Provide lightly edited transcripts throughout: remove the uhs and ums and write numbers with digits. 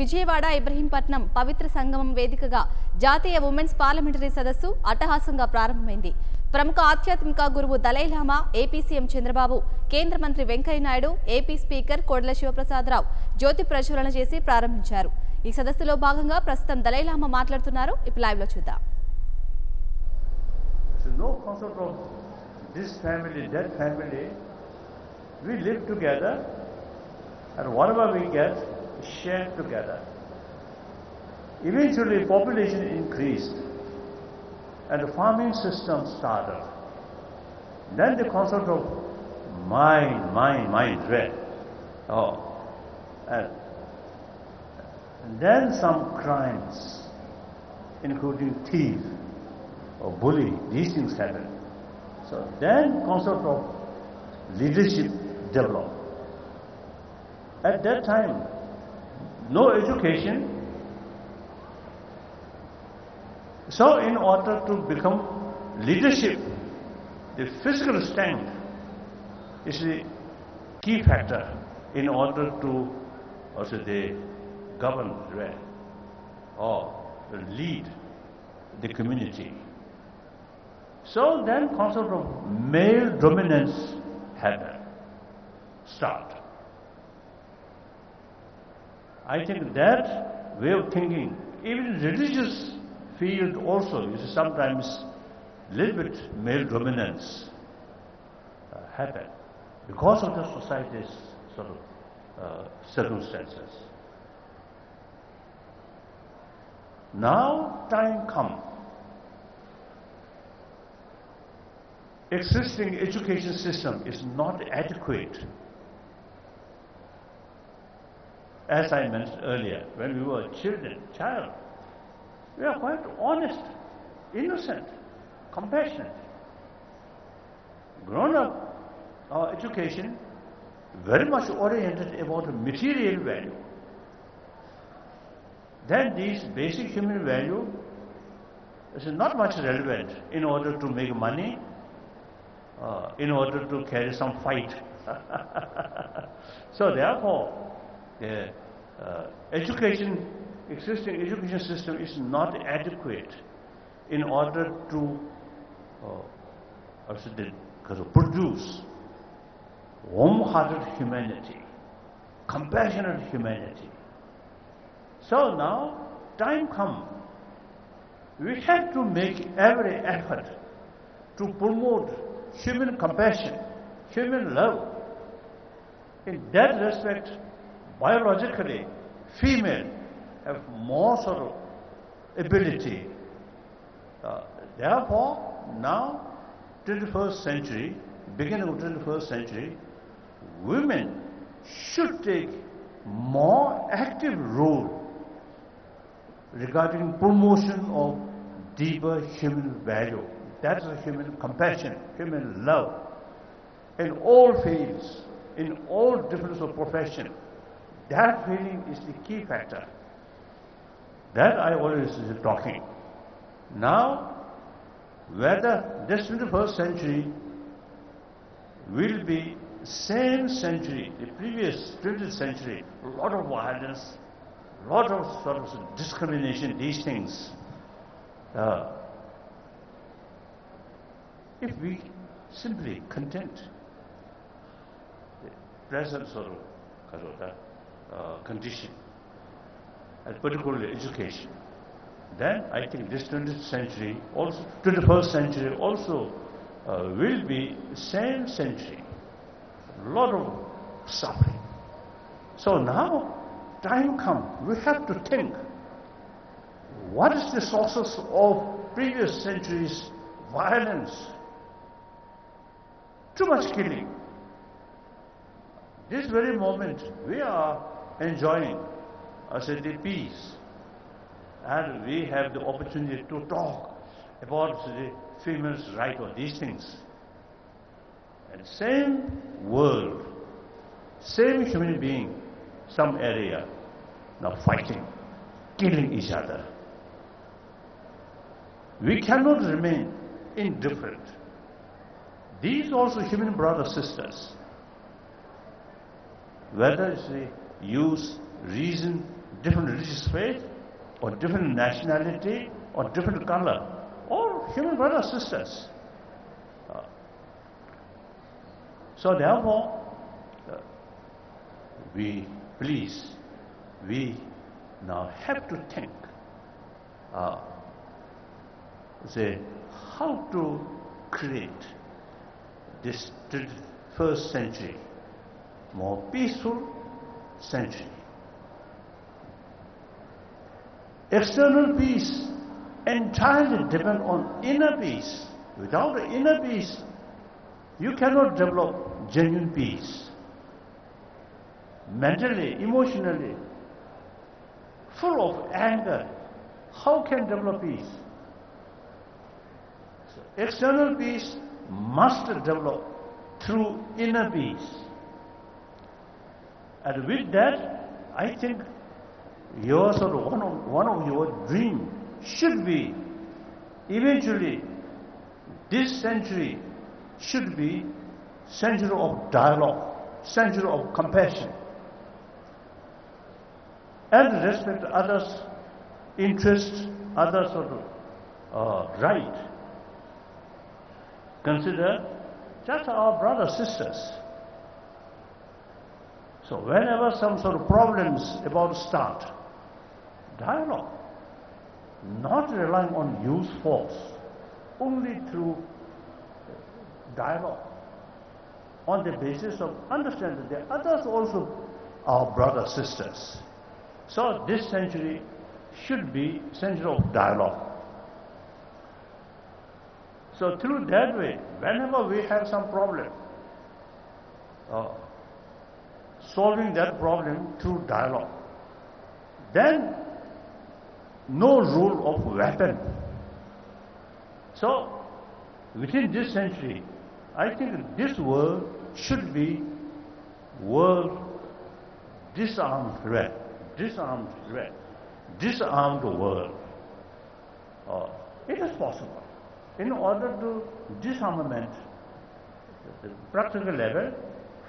విజయవాడ ఇబ్రహీంపట్నం పవిత్ర సంగమం వేదికగా జాతీయ women's parliamentary సదస్సు అట్టహాసంగా ప్రారంభమైంది. ప్రముఖ ఆధ్యాత్మిక గురువు దలై లామా, ఏపీ సీఎం చంద్రబాబు, కేంద్ర మంత్రి వెంకయ్య నాయుడు, ఏపీ స్పీకర్ కోడెల శివప్రసాదరావు జ్యోతి ప్రజ్వలన చేసి ప్రారంభించారు. ఈ సదస్సులో భాగంగా ప్రస్తుతం దలై లామా మాట్లాడుతున్నారు. ఇప్పుడు లైవ్ లో చూద్దాం. No concept of this family, that family. We live together, and whatever we get, share together. Eventually, population increased, and the farming system started. Then the concept of mine, dread. Oh, and then some crimes, including thief or bully, these things happen. So then concept of leadership developed. At that time, no education. So in order to become leadership, the physical strength is the key factor in order to also they govern or lead the community. So then concept of male dominance had start. I think that way of thinking, even in religious field also, is sometimes little bit male dominance happen because of the society's sort of circumstances. Now time come. Existing education system is not adequate. As I mentioned earlier, when we were child, we are quite honest, innocent, compassionate. Grown up, our education very much oriented about material value. Then these basic human value is not much relevant in order to make money, in order to carry some fight. So therefore, the existing education system is not adequate in order to produce warm-hearted humanity, compassionate humanity. So now, time come. We have to make every effort to promote human compassion, human love. In that respect, biologically, female have more sort of ability. Therefore, now, 21st century, beginning of 21st century, women should take more active role regarding promotion of deeper human value. That's a human compassion, human love. In all fields, in all different profession, that feeling is the key factor. That I always is talking. Now, whether this 21st century will be same century, the previous 20th century, a lot of violence, a lot of sort of discrimination, these things. If we simply content the present sort of condition, and particularly education, then I think this 20th century, also 21st century also will be same century. A lot of suffering. So now, time come, we have to think, what is the sources of previous centuries' violence? Too much killing. This very moment, we are enjoying the peace, and we have the opportunity to talk about the females' right or these things. And same world, same human being, some area, now fighting, killing each other. We cannot remain indifferent. These also human brothers, sisters. Whether they use reason different religious faith, or different nationality, or different color, all human brothers and sisters. So therefore, we now have to think, say, how to create this 21st century more peaceful century. External peace entirely depends on inner peace. Without the inner peace, you cannot develop genuine peace. Mentally, emotionally, full of anger, how can develop peace? So external peace must develop through inner peace. And with that, I think your sort of one of your dreams should be eventually this century should be century of dialogue, century of compassion, and respect others' interests, others' sort of right. Consider just our brothers, sisters. So whenever some sort of problems about to start, dialogue, not relying on use force, only through dialogue, on the basis of understanding that others also are brothers, sisters. So this century should be century of dialogue. So through that way, whenever we have some problem, solving that problem through dialogue, then no rule of weapon. So within this century, I think this world should be world disarmed threat, disarmed world. It is possible. In order to disarmament, at the practical level,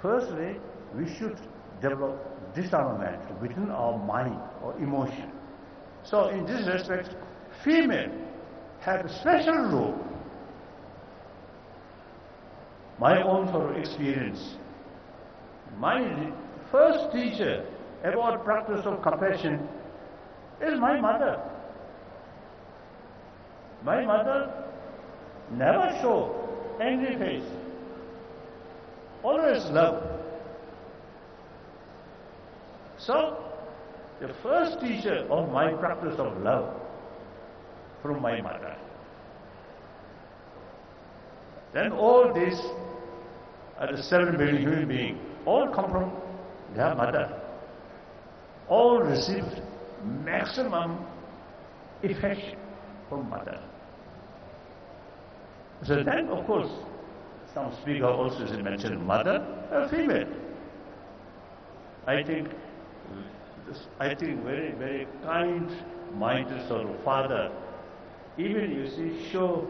firstly, we should develop disarmament within our mind or emotion. So in this respect, female have a special role. My own sort of experience, my first teacher about practice of compassion is my mother. My mother never showed angry face, always love. So, the first teacher of my practice of love from my mother. Then all these are the 7 billion human beings, all come from their mother. All received maximum affection from mother. So then, of course, some speaker also mentioned mother, a female. I think very, very kind-minded sort of father, even you see, show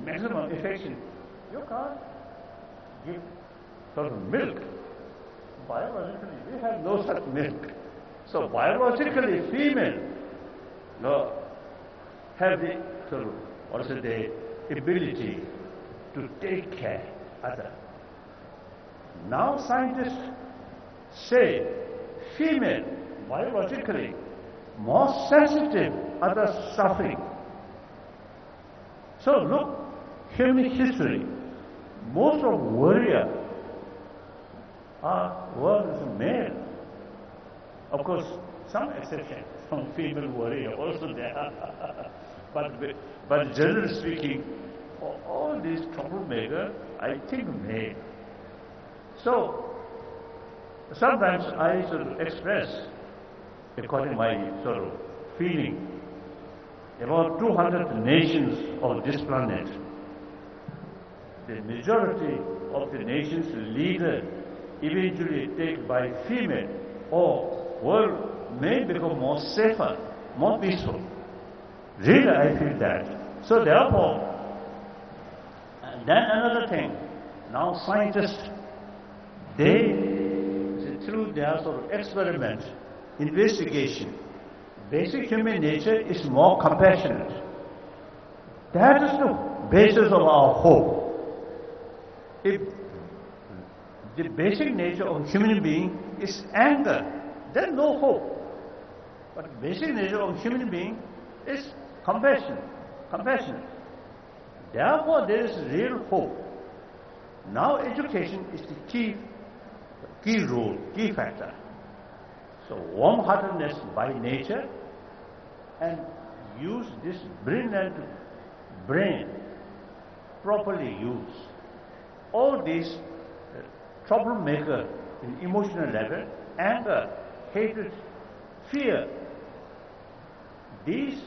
maximum affection. You can't give sort of milk. Biologically, we have no such milk. So biologically, female have the sort of, also the ability to take care of others. Now scientists say female biologically more sensitive others suffering. So look, human history, most of warriors were male. Of course, some exceptions, some female warrior also there. but generally speaking, for all these troublemakers, I think male. So sometimes I sort of express, according to my sort of feeling, about 200 nations of this planet. The majority of the nations leader eventually taken by female, or world may become more safer, more peaceful. Really, I feel that. So therefore, then another thing, now scientists, they, through their sort of experiment, investigation, basic human nature is more compassionate. That is the basis of our hope. If the basic nature of a human being is anger, then no hope. But the basic nature of a human being is compassion. Therefore, there is real hope. Now, education is the key role, key factor. So, warm-heartedness by nature, and use this brilliant brain properly used. All these troublemaker in emotional level, anger, hatred, fear, these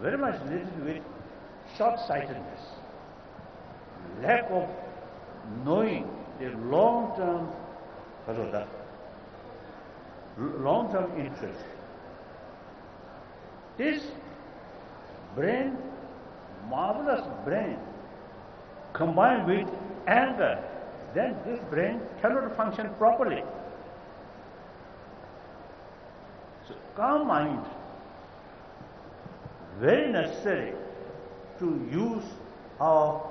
very much related with short-sightedness, lack of knowing the long-term interest. This brain, marvelous brain, combined with anger, then this brain cannot function properly. So calm mind, very necessary to use our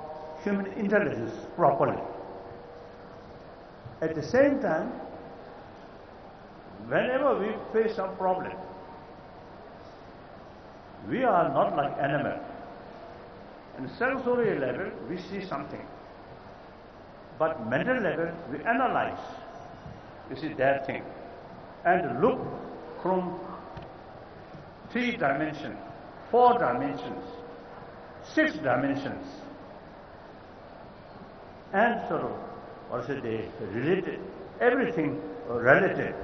human intelligence properly. At the same time, whenever we face some problem, we are not like animal. In sensory level, we see something. But mental level, we analyze. You see that thing. And look from 3 dimensions, 4 dimensions, 6 dimensions. And sort of, related, everything relative.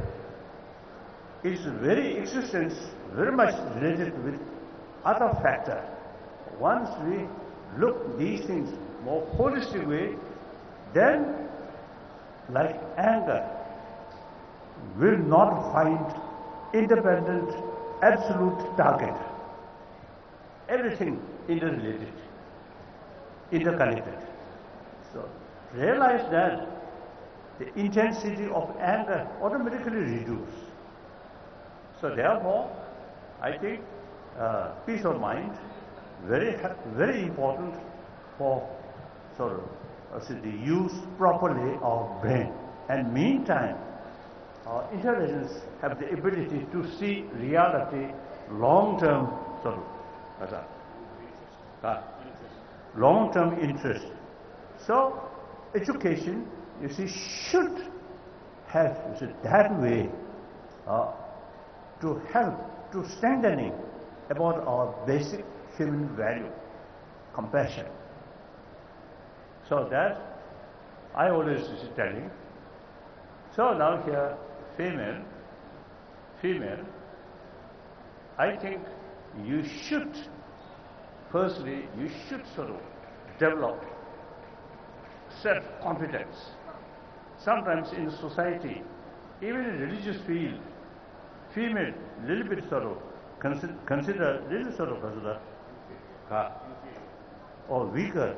Its very existence very much related with other factor. Once we look these things more holistic way, then like anger will not find independent, absolute target. Everything interrelated, interconnected. So realize that the intensity of anger automatically reduces. So therefore, I think peace of mind very important for sort of the use properly of brain. And meantime, our intelligence have the ability to see reality long-term sort of long-term interest. So education, you see, should have that way to help to strengthening about our basic human value, compassion. So that I always is telling. So now here, female, I think you should, firstly, you should sort of develop self-confidence. Sometimes in society, even in religious field, female little bit sort of consider little sort of or weaker.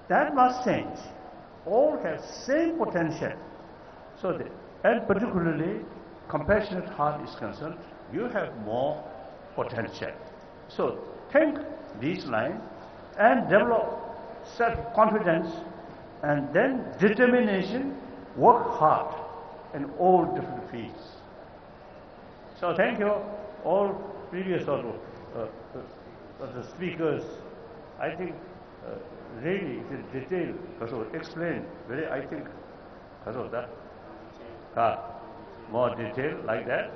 That must change. All have same potential. So, and particularly compassionate heart is concerned, you have more potential. So think these lines and develop self-confidence, and then determination, work hard in all different fields. So thank you all previous sort of the speakers. I think really the detail explained very, I think more detail like that.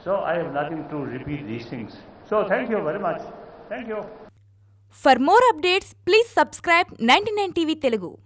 So I have nothing to repeat these things. So thank you very much. Thank you. For more updates, please subscribe 99 TV Telugu.